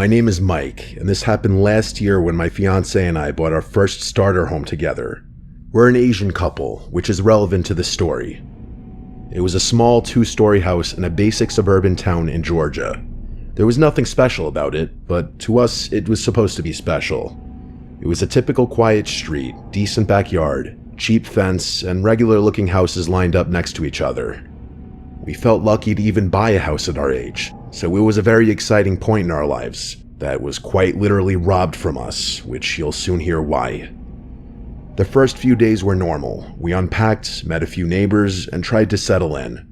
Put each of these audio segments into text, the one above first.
My name is Mike, and this happened last year when my fiancé and I bought our first starter home together. We're an Asian couple, which is relevant to the story. It was a small 2-story house in a basic suburban town in Georgia. There was nothing special about it, but to us it was supposed to be special. It was a typical quiet street, decent backyard, cheap fence, and regular-looking houses lined up next to each other. We felt lucky to even buy a house at our age, so it was a very exciting point in our lives that was quite literally robbed from us, which you'll soon hear why. The first few days were normal. We unpacked, met a few neighbors, and tried to settle in.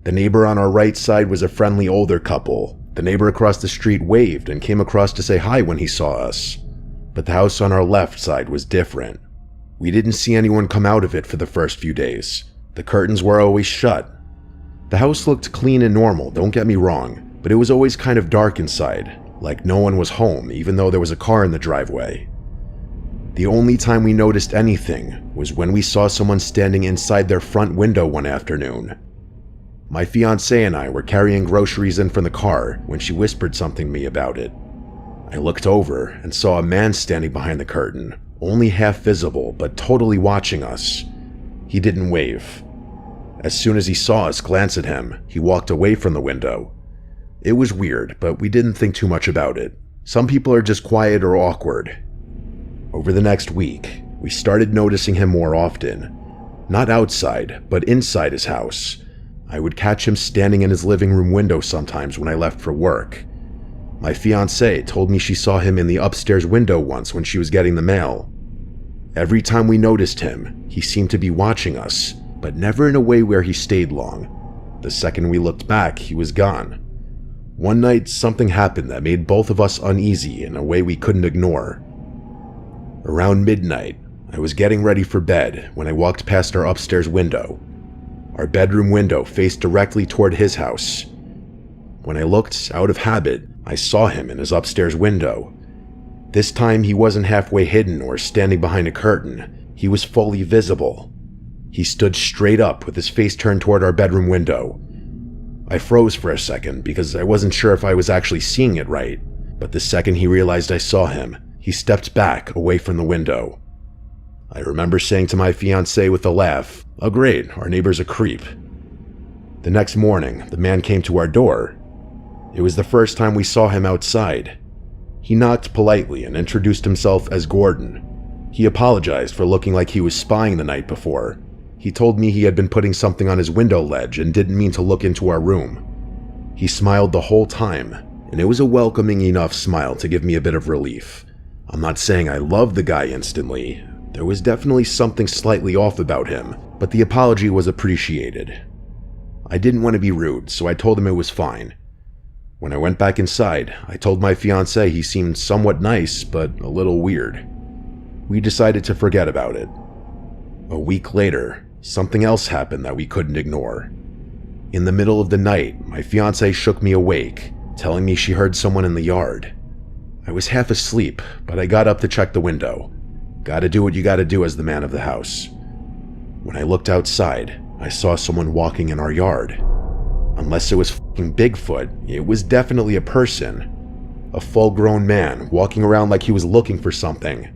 The neighbor on our right side was a friendly older couple. The neighbor across the street waved and came across to say hi when he saw us. But the house on our left side was different. We didn't see anyone come out of it for the first few days. The curtains were always shut. The house looked clean and normal, don't get me wrong, but it was always kind of dark inside, like no one was home even though there was a car in the driveway. The only time we noticed anything was when we saw someone standing inside their front window one afternoon. My fiancée and I were carrying groceries in from the car when she whispered something to me about it. I looked over and saw a man standing behind the curtain, only half visible but totally watching us. He didn't wave. As soon as he saw us glance at him, he walked away from the window. It was weird, but we didn't think too much about it. Some people are just quiet or awkward. Over the next week, we started noticing him more often. Not outside, but inside his house. I would catch him standing in his living room window sometimes when I left for work. My fiancée told me she saw him in the upstairs window once when she was getting the mail. Every time we noticed him, he seemed to be watching us, but never in a way where he stayed long. The second we looked back, he was gone. One night, something happened that made both of us uneasy in a way we couldn't ignore. Around midnight, I was getting ready for bed when I walked past our upstairs window. Our bedroom window faced directly toward his house. When I looked, out of habit, I saw him in his upstairs window. This time he wasn't halfway hidden or standing behind a curtain. He was fully visible. He stood straight up with his face turned toward our bedroom window. I froze for a second because I wasn't sure if I was actually seeing it right, but the second he realized I saw him, he stepped back away from the window. I remember saying to my fiancée with a laugh, "Oh great, our neighbor's a creep." The next morning, the man came to our door. It was the first time we saw him outside. He knocked politely and introduced himself as Gordon. He apologized for looking like he was spying the night before. He told me he had been putting something on his window ledge and didn't mean to look into our room. He smiled the whole time, and it was a welcoming enough smile to give me a bit of relief. I'm not saying I loved the guy instantly. There was definitely something slightly off about him, but the apology was appreciated. I didn't want to be rude, so I told him it was fine. When I went back inside, I told my fiancé he seemed somewhat nice, but a little weird. We decided to forget about it. A week later, something else happened that we couldn't ignore. In the middle of the night, my fiancée shook me awake, telling me she heard someone in the yard. I was half asleep, but I got up to check the window. Gotta do what you gotta do as the man of the house. When I looked outside, I saw someone walking in our yard. Unless it was fucking Bigfoot, it was definitely a person. A full-grown man walking around like he was looking for something.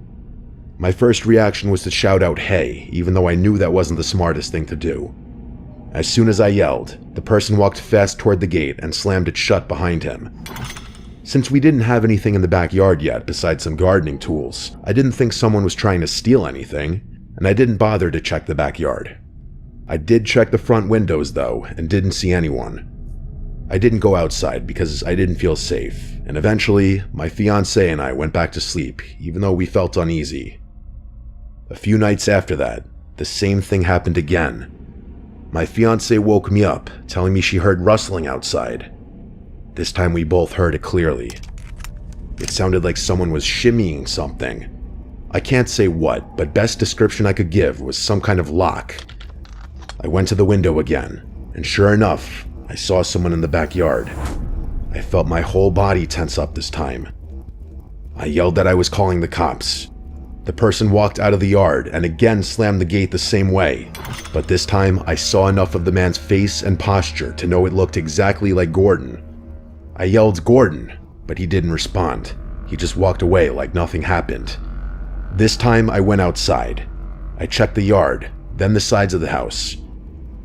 My first reaction was to shout out "hey," even though I knew that wasn't the smartest thing to do. As soon as I yelled, the person walked fast toward the gate and slammed it shut behind him. Since we didn't have anything in the backyard yet besides some gardening tools, I didn't think someone was trying to steal anything, and I didn't bother to check the backyard. I did check the front windows though, and didn't see anyone. I didn't go outside because I didn't feel safe, and eventually, my fiancée and I went back to sleep, even though we felt uneasy. A few nights after that, the same thing happened again. My fiancée woke me up, telling me she heard rustling outside. This time we both heard it clearly. It sounded like someone was shimmying something. I can't say what, but best description I could give was some kind of lock. I went to the window again, and sure enough, I saw someone in the backyard. I felt my whole body tense up this time. I yelled that I was calling the cops. The person walked out of the yard and again slammed the gate the same way, but this time I saw enough of the man's face and posture to know it looked exactly like Gordon. I yelled "Gordon," but he didn't respond. He just walked away like nothing happened. This time I went outside. I checked the yard, then the sides of the house.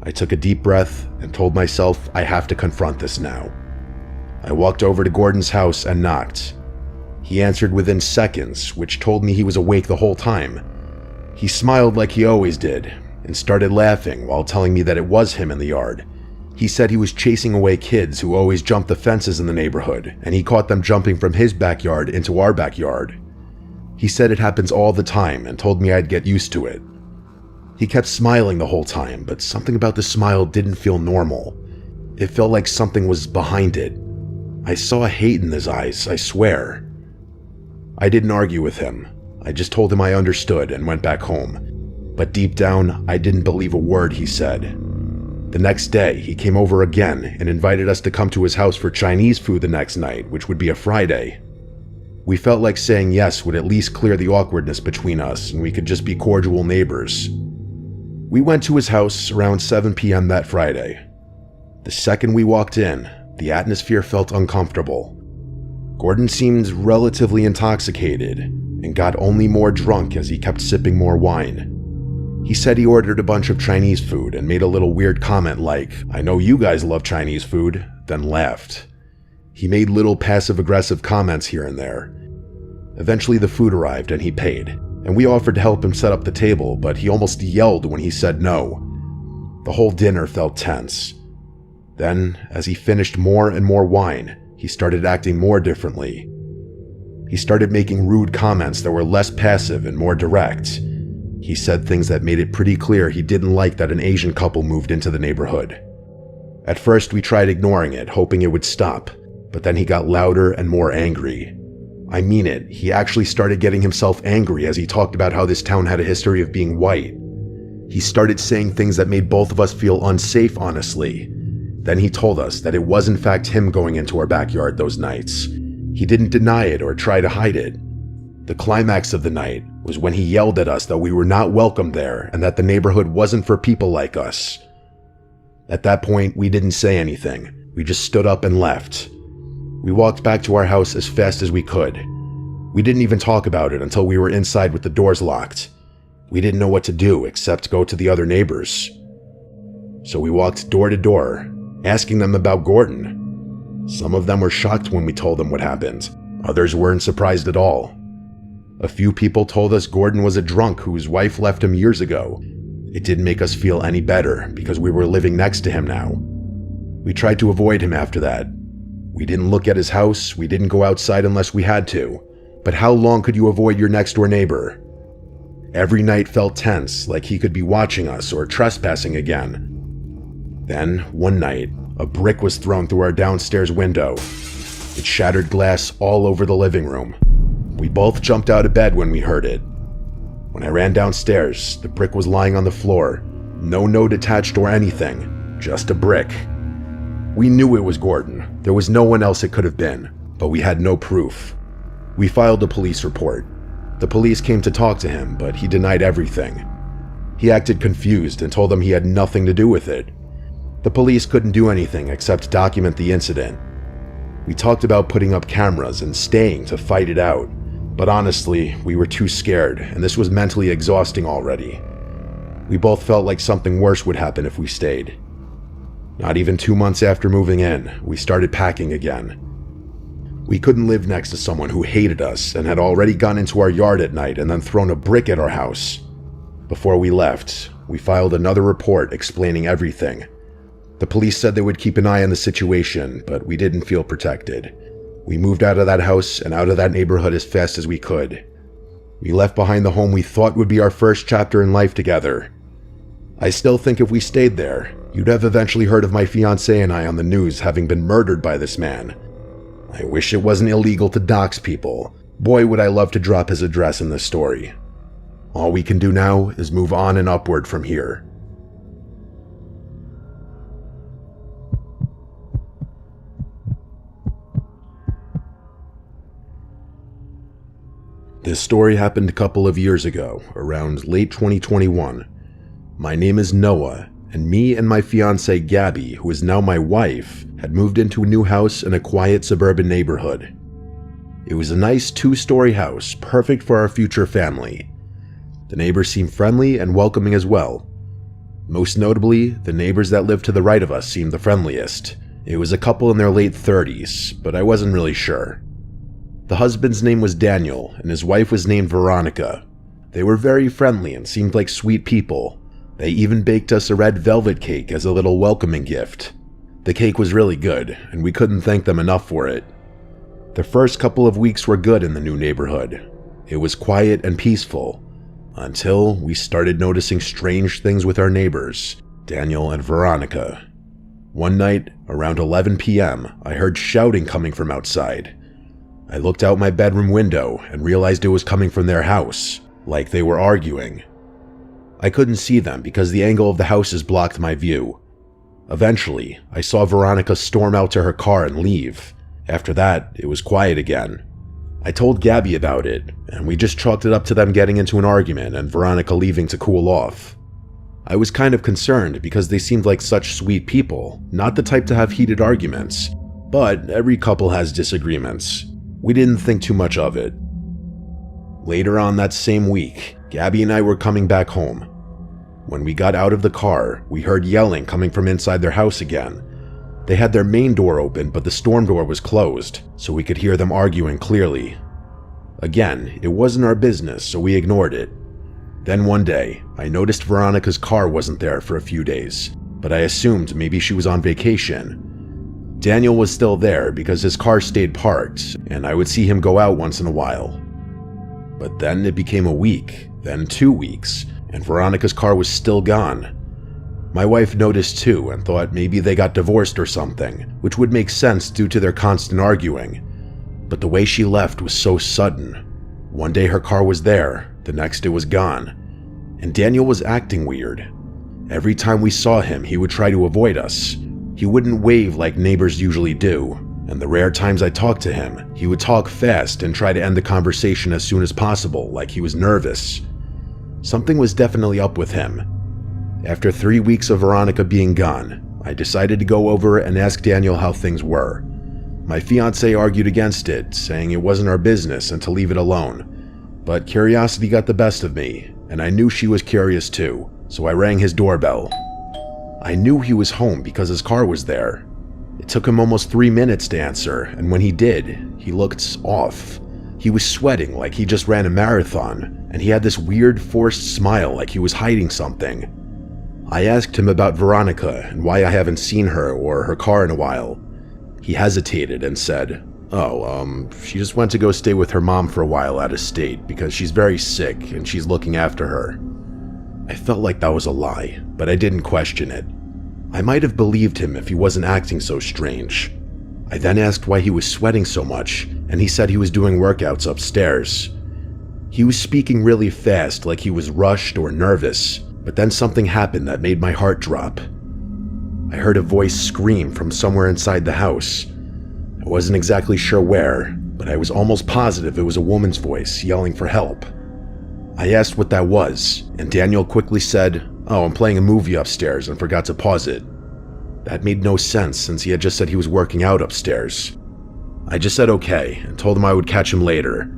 I took a deep breath and told myself I have to confront this now. I walked over to Gordon's house and knocked. He answered within seconds, which told me he was awake the whole time. He smiled like he always did and started laughing while telling me that it was him in the yard. He said he was chasing away kids who always jumped the fences in the neighborhood, and he caught them jumping from his backyard into our backyard. He said it happens all the time and told me I'd get used to it. He kept smiling the whole time, but something about the smile didn't feel normal. It felt like something was behind it. I saw hate in his eyes, I swear. I didn't argue with him. I just told him I understood and went back home. But deep down, I didn't believe a word he said. The next day, he came over again and invited us to come to his house for Chinese food the next night, which would be a Friday. We felt like saying yes would at least clear the awkwardness between us and we could just be cordial neighbors. We went to his house around 7 p.m. that Friday. The second we walked in, the atmosphere felt uncomfortable. Gordon seemed relatively intoxicated and got only more drunk as he kept sipping more wine. He said he ordered a bunch of Chinese food and made a little weird comment like, "I know you guys love Chinese food," then laughed. He made little passive-aggressive comments here and there. Eventually the food arrived and he paid, and we offered to help him set up the table, but he almost yelled when he said no. The whole dinner felt tense. Then, as he finished more and more wine, he started acting more differently. He started making rude comments that were less passive and more direct. He said things that made it pretty clear he didn't like that an Asian couple moved into the neighborhood. At first, we tried ignoring it, hoping it would stop, but then he got louder and more angry. I mean it, he actually started getting himself angry as he talked about how this town had a history of being white. He started saying things that made both of us feel unsafe, honestly. Then he told us that it was in fact him going into our backyard those nights. He didn't deny it or try to hide it. The climax of the night was when he yelled at us that we were not welcome there and that the neighborhood wasn't for people like us. At that point, we didn't say anything. We just stood up and left. We walked back to our house as fast as we could. We didn't even talk about it until we were inside with the doors locked. We didn't know what to do except go to the other neighbors. So we walked door to door, asking them about Gordon. Some of them were shocked when we told them what happened. Others weren't surprised at all. A few people told us Gordon was a drunk whose wife left him years ago. It didn't make us feel any better because we were living next to him now. We tried to avoid him after that. We didn't look at his house, we didn't go outside unless we had to. But how long could you avoid your next door neighbor? Every night felt tense, like he could be watching us or trespassing again. Then, one night, a brick was thrown through our downstairs window. It shattered glass all over the living room. We both jumped out of bed when we heard it. When I ran downstairs, the brick was lying on the floor. No note attached or anything, just a brick. We knew it was Gordon. There was no one else it could have been, but we had no proof. We filed a police report. The police came to talk to him, but he denied everything. He acted confused and told them he had nothing to do with it. The police couldn't do anything except document the incident. We talked about putting up cameras and staying to fight it out, but honestly, we were too scared, and this was mentally exhausting already. We both felt like something worse would happen if we stayed. Not even 2 months after moving in, we started packing again. We couldn't live next to someone who hated us and had already gone into our yard at night and then thrown a brick at our house. Before we left, we filed another report explaining everything. The police said they would keep an eye on the situation, but we didn't feel protected. We moved out of that house and out of that neighborhood as fast as we could. We left behind the home we thought would be our first chapter in life together. I still think if we stayed there, you'd have eventually heard of my fiancée and I on the news having been murdered by this man. I wish it wasn't illegal to dox people. Boy, would I love to drop his address in this story. All we can do now is move on and upward from here. This story happened a couple of years ago, around late 2021. My name is Noah, and me and my fiancée Gabby, who is now my wife, had moved into a new house in a quiet suburban neighborhood. It was a nice 2-story house, perfect for our future family. The neighbors seemed friendly and welcoming as well. Most notably, the neighbors that lived to the right of us seemed the friendliest. It was a couple in their late 30s, but I wasn't really sure. The husband's name was Daniel, and his wife was named Veronica. They were very friendly and seemed like sweet people. They even baked us a red velvet cake as a little welcoming gift. The cake was really good, and we couldn't thank them enough for it. The first couple of weeks were good in the new neighborhood. It was quiet and peaceful, until we started noticing strange things with our neighbors, Daniel and Veronica. One night, around 11 p.m., I heard shouting coming from outside. I looked out my bedroom window and realized it was coming from their house, like they were arguing. I couldn't see them because the angle of the houses blocked my view. Eventually, I saw Veronica storm out to her car and leave. After that, it was quiet again. I told Gabby about it, and we just chalked it up to them getting into an argument and Veronica leaving to cool off. I was kind of concerned because they seemed like such sweet people, not the type to have heated arguments, but every couple has disagreements. We didn't think too much of it. Later on that same week, Gabby and I were coming back home. When we got out of the car, we heard yelling coming from inside their house again. They had their main door open, but the storm door was closed, so we could hear them arguing clearly. Again, it wasn't our business, so we ignored it. Then one day, I noticed Veronica's car wasn't there for a few days, but I assumed maybe she was on vacation. Daniel was still there because his car stayed parked, and I would see him go out once in a while. But then it became a week, then 2 weeks, and Veronica's car was still gone. My wife noticed too and thought maybe they got divorced or something, which would make sense due to their constant arguing. But the way she left was so sudden. One day her car was there, the next it was gone. And Daniel was acting weird. Every time we saw him, he would try to avoid us. He wouldn't wave like neighbors usually do, and the rare times I talked to him, he would talk fast and try to end the conversation as soon as possible, like he was nervous. Something was definitely up with him. After 3 weeks of Veronica being gone, I decided to go over and ask Daniel how things were. My fiancé argued against it, saying it wasn't our business and to leave it alone. But curiosity got the best of me, and I knew she was curious too, so I rang his doorbell. I knew he was home because his car was there. It took him almost 3 minutes to answer, and when he did, he looked off. He was sweating like he just ran a marathon, and he had this weird forced smile like he was hiding something. I asked him about Veronica and why I haven't seen her or her car in a while. He hesitated and said, she just went to go stay with her mom for a while out of state because she's very sick and she's looking after her. I felt like that was a lie, but I didn't question it. I might have believed him if he wasn't acting so strange. I then asked why he was sweating so much, and he said he was doing workouts upstairs. He was speaking really fast, like he was rushed or nervous, but then something happened that made my heart drop. I heard a voice scream from somewhere inside the house. I wasn't exactly sure where, but I was almost positive it was a woman's voice yelling for help. I asked what that was, and Daniel quickly said, I'm playing a movie upstairs and forgot to pause it. That made no sense since he had just said he was working out upstairs. I just said okay and told him I would catch him later.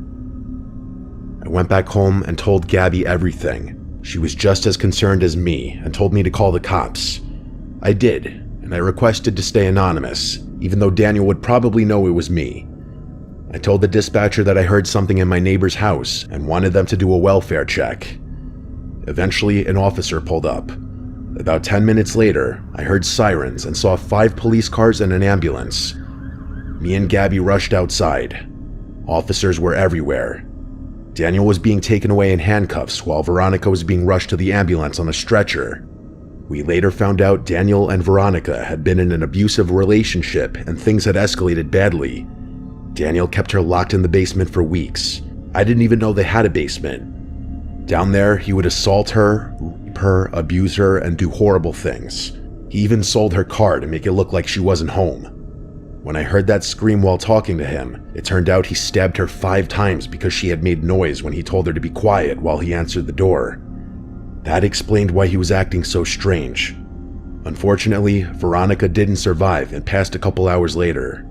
I went back home and told Gabby everything. She was just as concerned as me and told me to call the cops. I did, and I requested to stay anonymous, even though Daniel would probably know it was me. I told the dispatcher that I heard something in my neighbor's house and wanted them to do a welfare check. Eventually, an officer pulled up. About 10 minutes later, I heard sirens and saw 5 police cars and an ambulance. Me and Gabby rushed outside. Officers were everywhere. Daniel was being taken away in handcuffs while Veronica was being rushed to the ambulance on a stretcher. We later found out Daniel and Veronica had been in an abusive relationship and things had escalated badly. Daniel kept her locked in the basement for weeks. I didn't even know they had a basement. Down there, he would assault her, rape her, abuse her, and do horrible things. He even sold her car to make it look like she wasn't home. When I heard that scream while talking to him, it turned out he stabbed her 5 times because she had made noise when he told her to be quiet while he answered the door. That explained why he was acting so strange. Unfortunately, Veronica didn't survive and passed a couple hours later.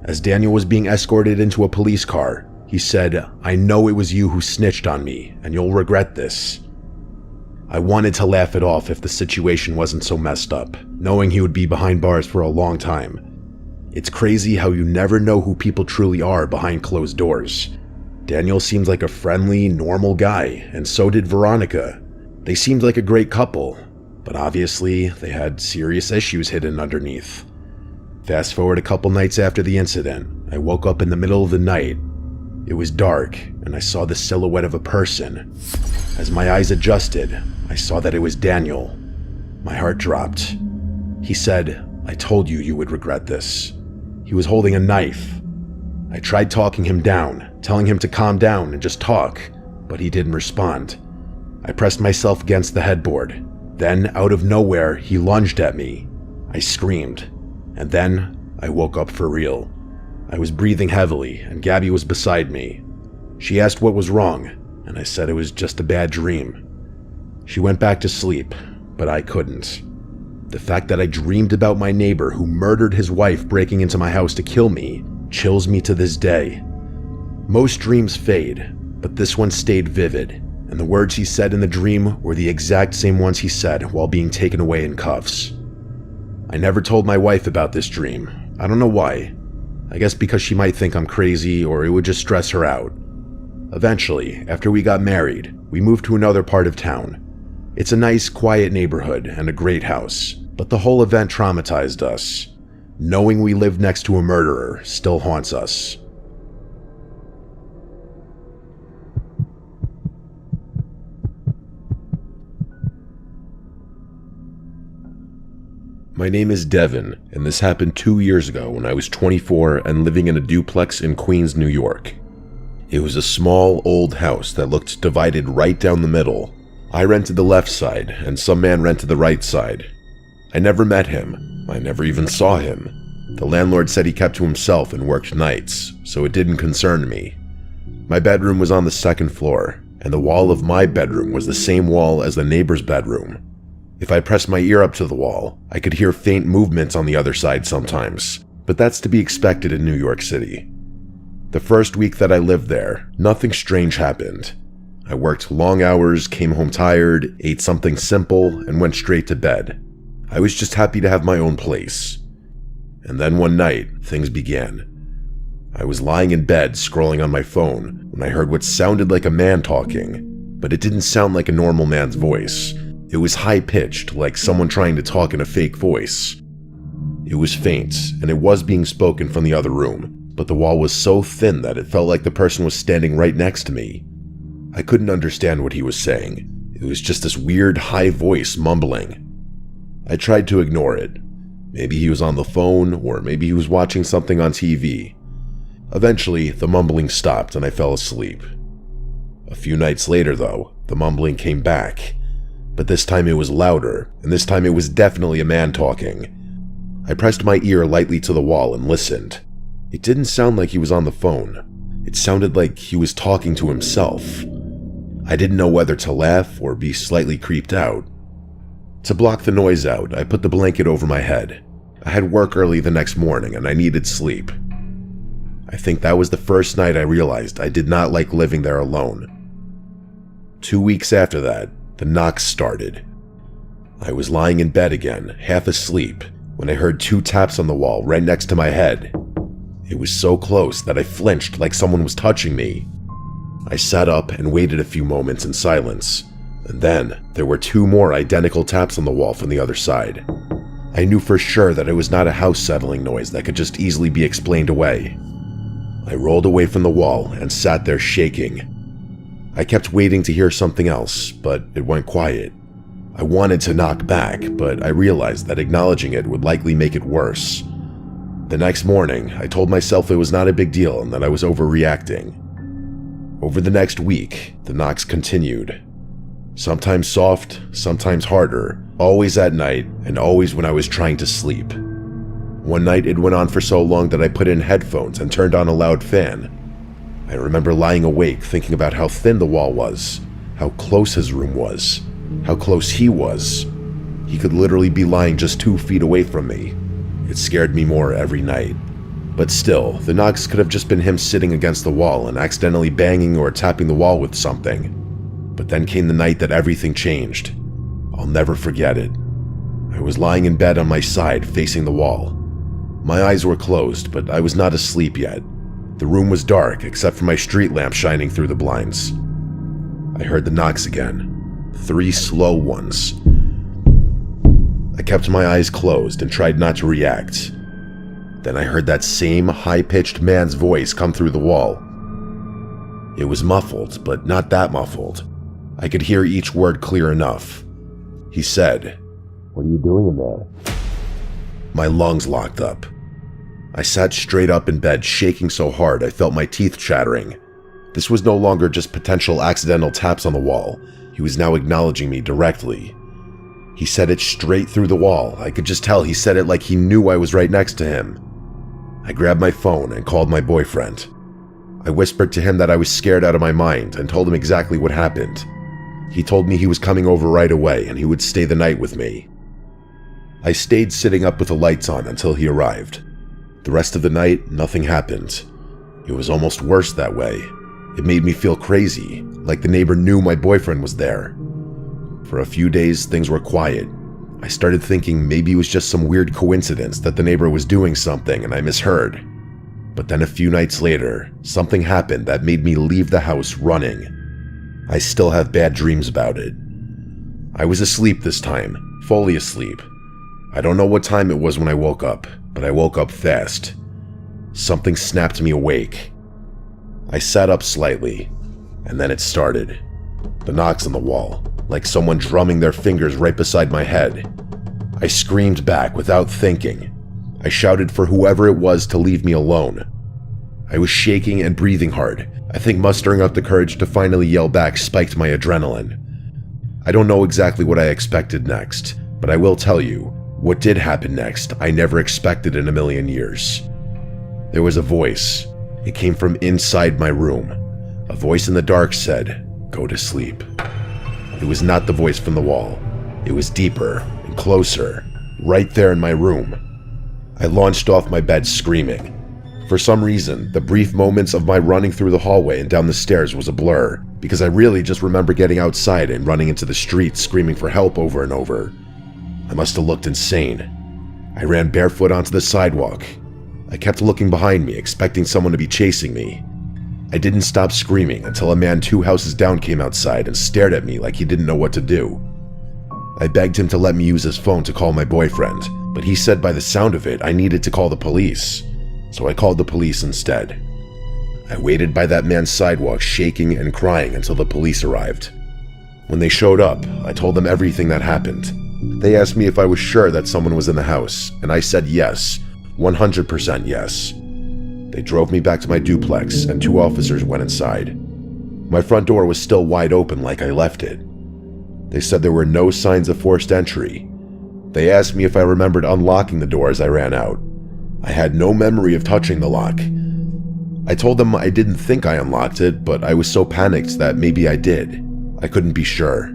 As Daniel was being escorted into a police car, he said, "I know it was you who snitched on me, and you'll regret this." I wanted to laugh it off if the situation wasn't so messed up, knowing he would be behind bars for a long time. It's crazy how you never know who people truly are behind closed doors. Daniel seemed like a friendly, normal guy, and so did Veronica. They seemed like a great couple, but obviously they had serious issues hidden underneath. Fast forward a couple nights after the incident, I woke up in the middle of the night. It was dark, and I saw the silhouette of a person. As my eyes adjusted, I saw that it was Daniel. My heart dropped. He said, "I told you you would regret this." He was holding a knife. I tried talking him down, telling him to calm down and just talk, but he didn't respond. I pressed myself against the headboard. Then, out of nowhere, he lunged at me. I screamed, and then I woke up for real. I was breathing heavily, and Gabby was beside me. She asked what was wrong, and I said it was just a bad dream. She went back to sleep, but I couldn't. The fact that I dreamed about my neighbor who murdered his wife breaking into my house to kill me chills me to this day. Most dreams fade, but this one stayed vivid, and the words he said in the dream were the exact same ones he said while being taken away in cuffs. I never told my wife about this dream. I don't know why. I guess because she might think I'm crazy or it would just stress her out. Eventually, after we got married, we moved to another part of town. It's a nice, quiet neighborhood and a great house, but the whole event traumatized us. Knowing we lived next to a murderer still haunts us. My name is Devin, and this happened 2 years ago when I was 24 and living in a duplex in Queens, New York. It was a small, old house that looked divided right down the middle. I rented the left side, and some man rented the right side. I never met him. I never even saw him. The landlord said he kept to himself and worked nights, so it didn't concern me. My bedroom was on the second floor, and the wall of my bedroom was the same wall as the neighbor's bedroom. If I pressed my ear up to the wall, I could hear faint movements on the other side sometimes, but that's to be expected in New York City. The first week that I lived there, nothing strange happened. I worked long hours, came home tired, ate something simple, and went straight to bed. I was just happy to have my own place. And then one night, things began. I was lying in bed scrolling on my phone when I heard what sounded like a man talking, but it didn't sound like a normal man's voice. It was high-pitched, like someone trying to talk in a fake voice. It was faint, and it was being spoken from the other room, but the wall was so thin that it felt like the person was standing right next to me. I couldn't understand what he was saying. It was just this weird, high voice mumbling. I tried to ignore it. Maybe he was on the phone, or maybe he was watching something on TV. Eventually, the mumbling stopped and I fell asleep. A few nights later, though, the mumbling came back. But this time it was louder, and this time it was definitely a man talking. I pressed my ear lightly to the wall and listened. It didn't sound like he was on the phone. It sounded like he was talking to himself. I didn't know whether to laugh or be slightly creeped out. To block the noise out, I put the blanket over my head. I had work early the next morning and I needed sleep. I think that was the first night I realized I did not like living there alone. 2 weeks after that, the knocks started. I was lying in bed again, half asleep, when I heard 2 taps on the wall right next to my head. It was so close that I flinched like someone was touching me. I sat up and waited a few moments in silence, and then there were 2 more identical taps on the wall from the other side. I knew for sure that it was not a house settling noise that could just easily be explained away. I rolled away from the wall and sat there shaking. I kept waiting to hear something else, but it went quiet. I wanted to knock back, but I realized that acknowledging it would likely make it worse. The next morning, I told myself it was not a big deal and that I was overreacting. Over the next week, the knocks continued. Sometimes soft, sometimes harder, always at night, and always when I was trying to sleep. One night it went on for so long that I put in headphones and turned on a loud fan. I remember lying awake thinking about how thin the wall was, how close his room was, how close he was. He could literally be lying just 2 feet away from me. It scared me more every night. But still, the knocks could have just been him sitting against the wall and accidentally banging or tapping the wall with something. But then came the night that everything changed. I'll never forget it. I was lying in bed on my side, facing the wall. My eyes were closed, but I was not asleep yet. The room was dark, except for my street lamp shining through the blinds. I heard the knocks again. 3 slow ones. I kept my eyes closed and tried not to react. Then I heard that same high-pitched man's voice come through the wall. It was muffled, but not that muffled. I could hear each word clear enough. He said, "What are you doing in there?" My lungs locked up. I sat straight up in bed, shaking so hard I felt my teeth chattering. This was no longer just potential accidental taps on the wall. He was now acknowledging me directly. He said it straight through the wall. I could just tell he said it like he knew I was right next to him. I grabbed my phone and called my boyfriend. I whispered to him that I was scared out of my mind and told him exactly what happened. He told me he was coming over right away and he would stay the night with me. I stayed sitting up with the lights on until he arrived. The rest of the night, nothing happened. It was almost worse that way. It made me feel crazy, like the neighbor knew my boyfriend was there. For a few days, things were quiet. I started thinking maybe it was just some weird coincidence that the neighbor was doing something and I misheard. But then a few nights later, something happened that made me leave the house running. I still have bad dreams about it. I was asleep this time, fully asleep. I don't know what time it was when I woke up, but I woke up fast. Something snapped me awake. I sat up slightly, and then it started. The knocks on the wall, like someone drumming their fingers right beside my head. I screamed back without thinking. I shouted for whoever it was to leave me alone. I was shaking and breathing hard. I think mustering up the courage to finally yell back spiked my adrenaline. I don't know exactly what I expected next, but I will tell you, what did happen next I never expected in a million years. There was a voice. It came from inside my room. A voice in the dark said, "Go to sleep." It was not the voice from the wall. It was deeper and closer, right there in my room. I launched off my bed screaming. For some reason, the brief moments of my running through the hallway and down the stairs was a blur, because I really just remember getting outside and running into the street screaming for help over and over. I must have looked insane. I ran barefoot onto the sidewalk. I kept looking behind me, expecting someone to be chasing me. I didn't stop screaming until a man 2 houses down came outside and stared at me like he didn't know what to do. I begged him to let me use his phone to call my boyfriend, but he said by the sound of it I needed to call the police. So I called the police instead. I waited by that man's sidewalk shaking and crying until the police arrived. When they showed up, I told them everything that happened. They asked me if I was sure that someone was in the house, and I said yes, 100% yes. They drove me back to my duplex, and 2 officers went inside. My front door was still wide open like I left it. They said there were no signs of forced entry. They asked me if I remembered unlocking the door as I ran out. I had no memory of touching the lock. I told them I didn't think I unlocked it, but I was so panicked that maybe I did. I couldn't be sure.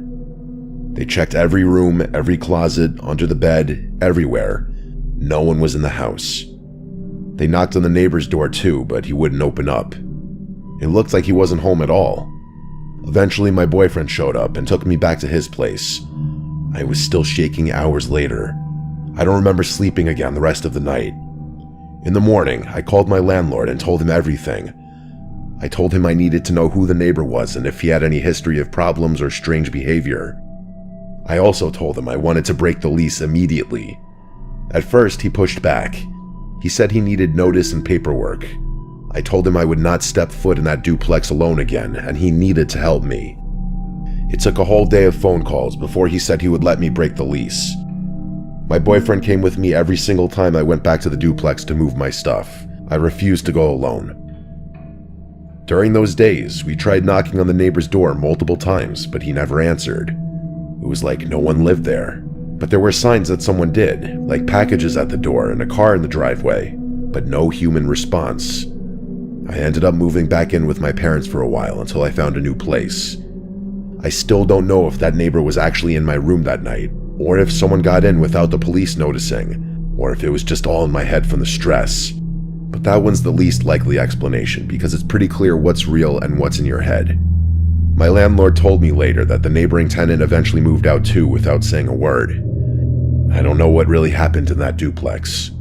They checked every room, every closet, under the bed, everywhere. No one was in the house. They knocked on the neighbor's door too, but he wouldn't open up. It looked like he wasn't home at all. Eventually, my boyfriend showed up and took me back to his place. I was still shaking hours later. I don't remember sleeping again the rest of the night. In the morning, I called my landlord and told him everything. I told him I needed to know who the neighbor was and if he had any history of problems or strange behavior. I also told him I wanted to break the lease immediately. At first, he pushed back. He said he needed notice and paperwork. I told him I would not step foot in that duplex alone again, and he needed to help me. It took a whole day of phone calls before he said he would let me break the lease. My boyfriend came with me every single time I went back to the duplex to move my stuff. I refused to go alone. During those days, we tried knocking on the neighbor's door multiple times, but he never answered. It was like no one lived there. But there were signs that someone did, like packages at the door and a car in the driveway, but no human response. I ended up moving back in with my parents for a while until I found a new place. I still don't know if that neighbor was actually in my room that night, or if someone got in without the police noticing, or if it was just all in my head from the stress. But that one's the least likely explanation because it's pretty clear what's real and what's in your head. My landlord told me later that the neighboring tenant eventually moved out too without saying a word. I don't know what really happened in that duplex.